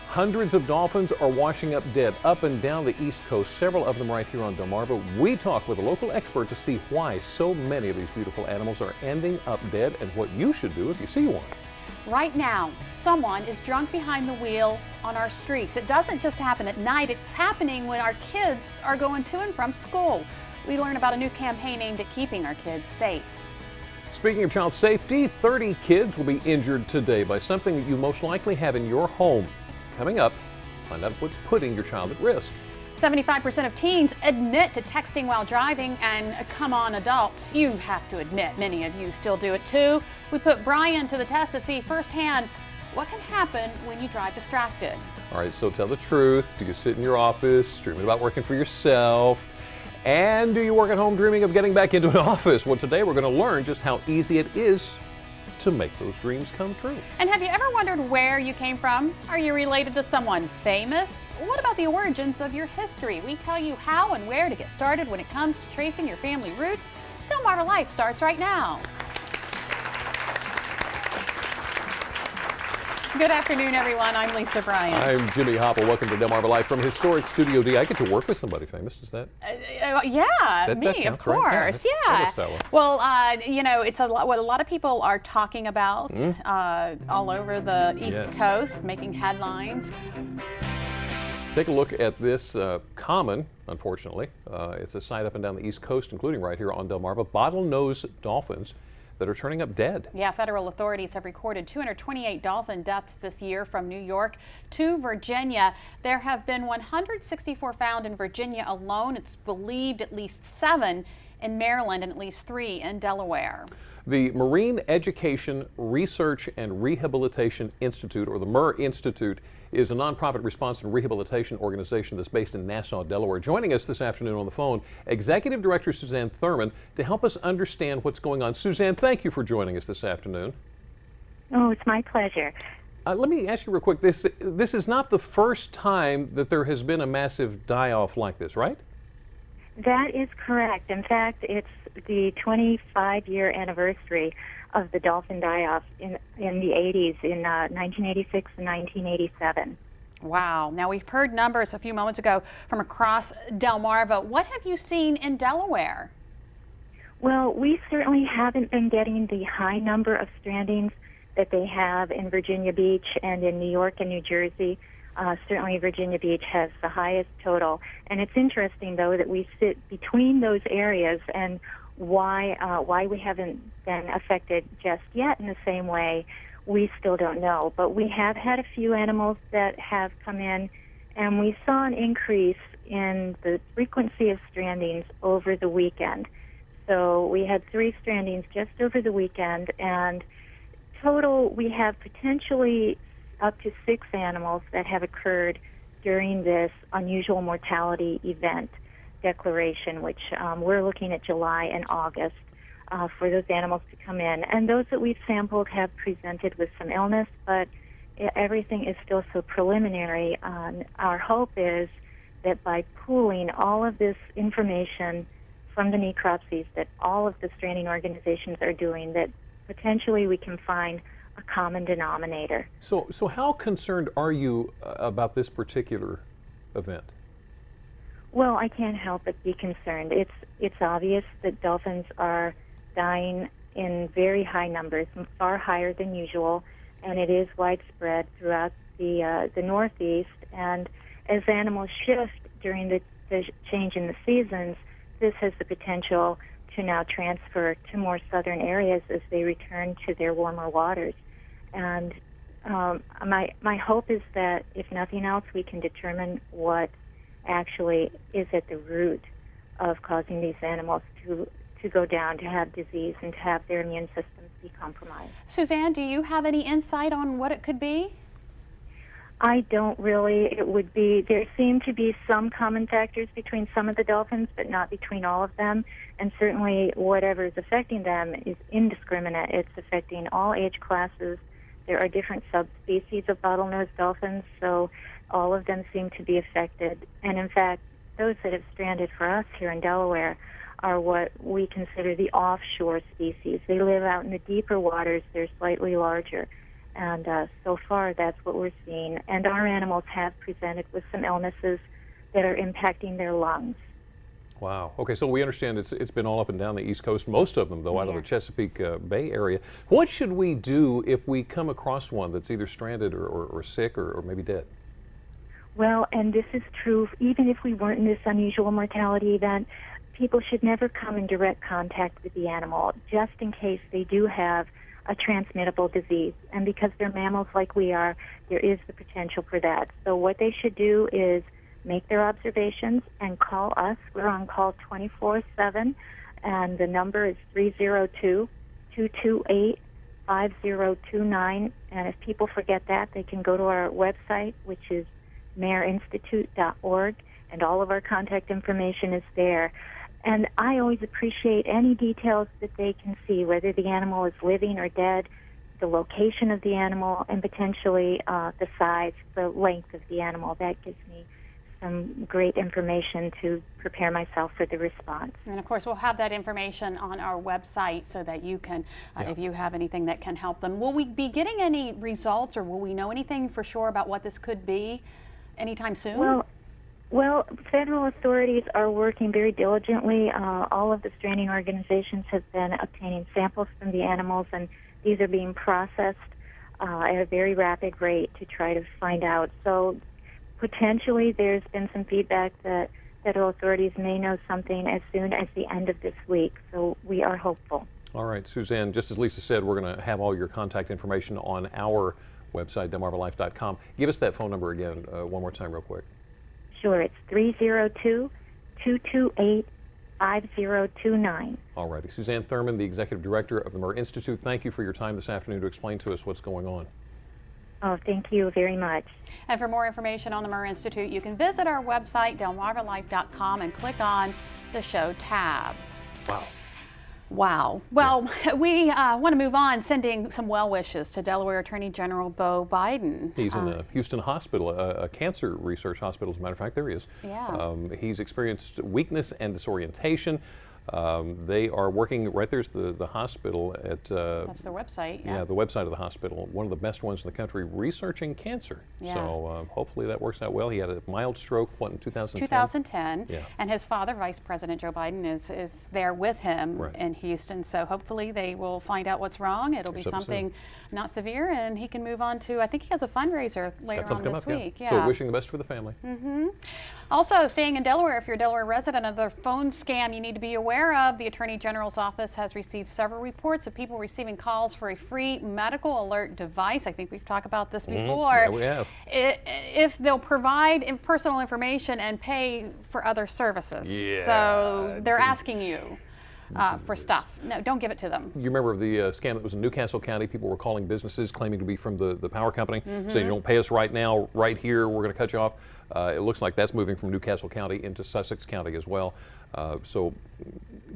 Hundreds of dolphins are washing up dead up and down the East Coast, several of them right here on Delmarva. We talk with a local expert to see why so many of these beautiful animals are ending up dead and what you should do if you see one. Right now, someone is drunk behind the wheel on our streets. It doesn't just happen at night, it's happening when our kids are going to and from school. We learn about a new campaign aimed at keeping our kids safe. Speaking of child safety, 30 kids will be injured today by something that you most likely have in your home. Coming up, find out what's putting your child at risk. 75% of teens admit to texting while driving, and come on adults, you have to admit many of you still do it too. We put Brian to the test to see firsthand what can happen when you drive distracted. All right, so tell the truth. Do you sit in your office dreaming about working for yourself? And do you work at home dreaming of getting back into an office? Well, today we're going to learn just how easy it is to make those dreams come true. And have you ever wondered where you came from? Are you related to someone famous? What about the origins of your history? We tell you how and where to get started when it comes to tracing your family roots. Delmarva Life starts right now. Good afternoon, everyone. I'm Lisa Bryan. I'm Jimmy Hopple. Welcome to Delmarva Live from historic Studio D. I get to work with somebody famous. Is that? Yeah, me, that of counts, right? course. Yeah. Well, you know, it's what a lot of people are talking about all over the East Coast, making headlines. Take a look at this common, unfortunately. It's a sight up and down the East Coast, including right here on Delmarva. Bottlenose dolphins that are turning up dead. Yeah, federal authorities have recorded 228 dolphin deaths this year from New York to Virginia. There have been 164 found in Virginia alone. It's believed at least 7 in Maryland and at least 3 in Delaware. The Marine Education Research and Rehabilitation Institute, or the MER Institute, is a nonprofit response and rehabilitation organization that's based in Nassau, Delaware. Joining us this afternoon on the phone, Executive Director Suzanne Thurman, to help us understand what's going on. Suzanne, thank you for joining us this afternoon. Oh, it's my pleasure. Let me ask you real quick, this is not the first time that there has been a massive die-off like this, right? That is correct. In fact, it's the 25-year anniversary of the dolphin die-off in the 80s, in 1986 and 1987. Wow. Now, we've heard numbers a few moments ago from across Delmarva. What have you seen in Delaware? Well, we certainly haven't been getting the high number of strandings that they have in Virginia Beach and in New York and New Jersey. Certainly Virginia Beach has the highest total. And it's interesting, though, that we sit between those areas, and why we haven't been affected just yet in the same way, we still don't know. But we have had a few animals that have come in, and we saw an increase in the frequency of strandings over the weekend. So we had 3 strandings just over the weekend, and total we have potentially up to 6 animals that have occurred during this unusual mortality event declaration, which we're looking at July and August for those animals to come in. And those that we've sampled have presented with some illness, but everything is still so preliminary. Our hope is that by pooling all of this information from the necropsies that all of the stranding organizations are doing, that potentially we can find a common denominator. So how concerned are you about this particular event? Well, I can't help but be concerned. It's obvious that dolphins are dying in very high numbers, far higher than usual, and it is widespread throughout the Northeast. And as animals shift during the change in the seasons, this has the potential to now transfer to more southern areas as they return to their warmer waters. And my hope is that, if nothing else, we can determine what actually is at the root of causing these animals to go down, to have disease, and to have their immune systems be compromised. Suzanne, do you have any insight on what it could be? I don't really. It would be, there seem to be some common factors between some of the dolphins, but not between all of them. And certainly whatever is affecting them is indiscriminate. It's affecting all age classes. There are different subspecies of bottlenose dolphins, so all of them seem to be affected. And in fact, those that have stranded for us here in Delaware are what we consider the offshore species. They live out in the deeper waters. They're slightly larger. And so far, that's what we're seeing. And our animals have presented with some illnesses that are impacting their lungs. Wow. Okay, so we understand it's been all up and down the East Coast, most of them, though, out of the Chesapeake Bay area. What should we do if we come across one that's either stranded or sick or maybe dead? Well, and this is true even if we weren't in this unusual mortality event, people should never come in direct contact with the animal, just in case they do have a transmittable disease. And because they're mammals like we are, there is the potential for that. So what they should do is make their observations and call us. We're on call 24/7, and the number is 302-228-5029. And if people forget that, they can go to our website, which is mareinstitute.org, and all of our contact information is there. And I always appreciate any details that they can see, whether the animal is living or dead, the location of the animal, and potentially the size, the length of the animal. That gives me some great information to prepare myself for the response. And of course, we'll have that information on our website so that you can, if you have anything that can help them. Will we be getting any results, or will we know anything for sure about what this could be anytime soon? Well, federal authorities are working very diligently. All of the stranding organizations have been obtaining samples from the animals, and these are being processed at a very rapid rate to try to find out. So potentially there's been some feedback that federal authorities may know something as soon as the end of this week. So we are hopeful. All right, Suzanne, just as Lisa said, we're going to have all your contact information on our website, delmarvalife.com. Give us that phone number again one more time real quick. Sure, it's 302-228-5029. All righty. Suzanne Thurman, the Executive Director of the Murr Institute, thank you for your time this afternoon to explain to us what's going on. Oh, thank you very much. And for more information on the Murr Institute, you can visit our website, delmarvalife.com, and click on the show tab. Wow. Wow. Well, we want to move on, sending some well wishes to Delaware Attorney General Beau Biden. He's in a Houston hospital, a cancer research hospital, as a matter of fact. There he is. Yeah. He's experienced weakness and disorientation. They are working, right there's the hospital at... That's their website. Yeah, the website of the hospital, one of the best ones in the country, researching cancer. Yeah. So hopefully that works out well. He had a mild stroke, what, in 2010? 2010. Yeah. And his father, Vice President Joe Biden, is there with him in Houston. So hopefully they will find out what's wrong. It'll be something not severe, and he can move on to, I think he has a fundraiser later on this week. Yeah. So wishing the best for the family. Also, staying in Delaware, if you're a Delaware resident, another phone scam you need to be aware of. The Attorney General's office has received several reports of people receiving calls for a free medical alert device. I think we've talked about this before. Yeah, we have. If they'll provide personal information and pay for other services. Yeah. So they're asking you for stuff. No, don't give it to them. You remember the scam that was in Newcastle County? People were calling businesses claiming to be from the power company, saying, you don't pay us right now, right here, we're going to cut you off. It looks like that's moving from Newcastle County into Sussex County as well. So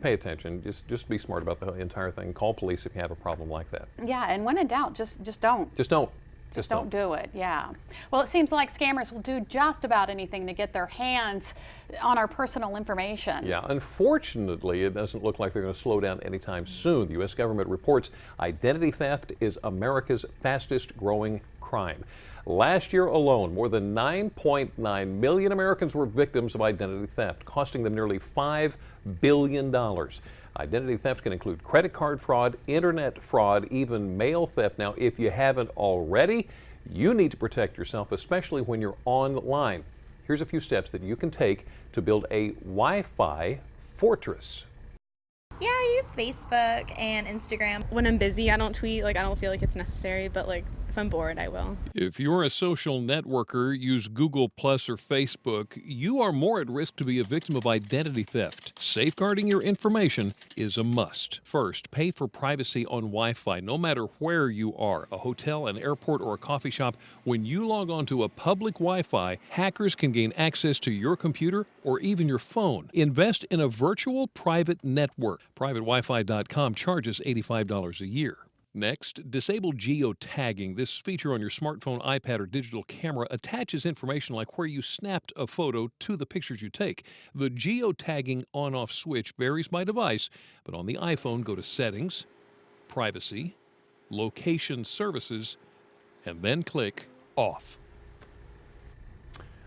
pay attention. Just be smart about the entire thing. Call police if you have a problem like that. Yeah, and when in doubt, just don't. Just don't. Just don't do it, yeah. Well, it seems like scammers will do just about anything to get their hands on our personal information. Yeah, unfortunately, it doesn't look like they're going to slow down anytime soon. The U.S. government reports identity theft is America's fastest growing crime. Last year alone, more than 9.9 million Americans were victims of identity theft, costing them nearly $5 billion. Identity theft can include credit card fraud, internet fraud, even mail theft. Now, if you haven't already, you need to protect yourself, especially when you're online. Here's a few steps that you can take to build a Wi-Fi fortress. Yeah, I use Facebook and Instagram. When I'm busy, I don't tweet. I don't feel like it's necessary, but if I'm bored, I will. If you're a social networker, use Google Plus or Facebook, you are more at risk to be a victim of identity theft. Safeguarding your information is a must. First, pay for privacy on Wi-Fi, no matter where you are, a hotel, an airport, or a coffee shop. When you log on to a public Wi-Fi, hackers can gain access to your computer or even your phone. Invest in a virtual private network. PrivateWiFi.com charges $85 a year. Next, disable geotagging. This feature on your smartphone, iPad, or digital camera attaches information like where you snapped a photo to the pictures you take. The geotagging on-off switch varies by device, but on the iPhone, go to Settings, Privacy, Location Services, and then click Off.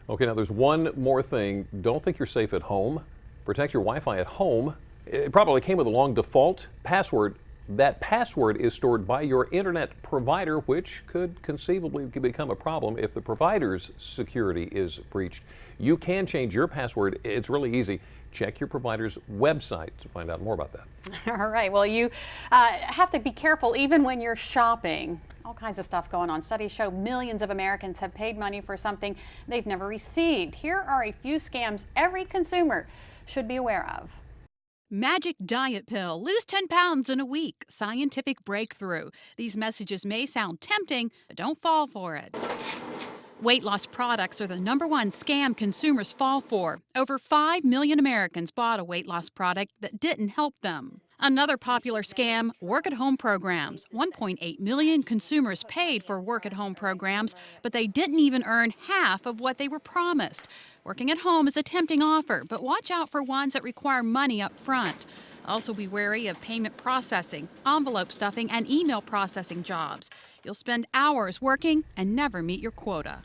Okay, now there's one more thing. Don't think you're safe at home. Protect your Wi-Fi at home. It probably came with a long default password. That password is stored by your internet provider, which could conceivably become a problem if the provider's security is breached. You can change your password. It's really easy. Check your provider's website to find out more about that. All right. Well, you have to be careful even when you're shopping. All kinds of stuff going on. Studies show millions of Americans have paid money for something they've never received. Here are a few scams every consumer should be aware of. Magic diet pill. Lose 10 pounds in a week. Scientific breakthrough. These messages may sound tempting, but don't fall for it. Weight loss products are the #1 scam consumers fall for. Over 5 million Americans bought a weight loss product that didn't help them. Another popular scam, work-at-home programs. 1.8 million consumers paid for work-at-home programs, but they didn't even earn half of what they were promised. Working at home is a tempting offer, but watch out for ones that require money up front. Also be wary of payment processing, envelope stuffing, and email processing jobs. You'll spend hours working and never meet your quota.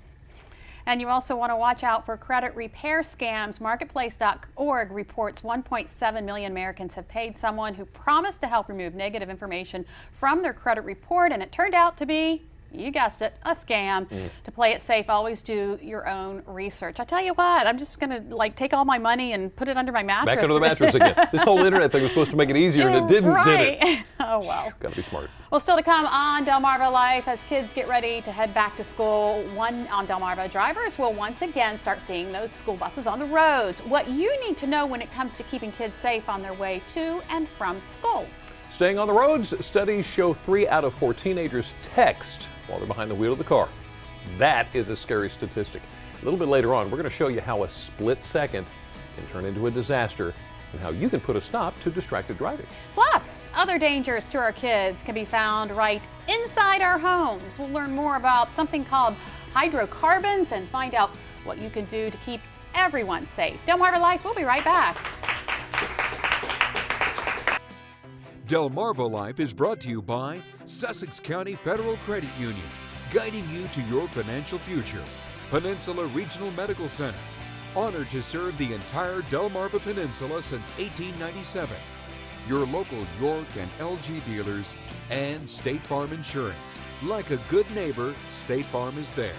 And you also want to watch out for credit repair scams. Marketplace.org reports 1.7 million Americans have paid someone who promised to help remove negative information from their credit report, and it turned out to be, you guessed it, a scam. To play it safe, always do your own research. I tell you what, I'm just going to take all my money and put it under my mattress. Back under the mattress again. This whole internet thing was supposed to make it easier, and it didn't, right. did it? Oh, well. Got to be smart. Well, still to come on Delmarva Life as kids get ready to head back to school. On Delmarva, drivers will once again start seeing those school buses on the roads. What you need to know when it comes to keeping kids safe on their way to and from school. Staying on the roads, studies show 3 out of 4 teenagers text while they're behind the wheel of the car. That is a scary statistic. A little bit later on, we're going to show you how a split second can turn into a disaster and how you can put a stop to distracted driving. Plus, other dangers to our kids can be found right inside our homes. We'll learn more about something called hydrocarbons and find out what you can do to keep everyone safe. Delmarva Life, we'll be right back. Delmarva Life is brought to you by Sussex County Federal Credit Union, guiding you to your financial future. Peninsula Regional Medical Center, honored to serve the entire Delmarva Peninsula since 1897. Your local York and LG dealers, and State Farm Insurance. Like a good neighbor, State Farm is there.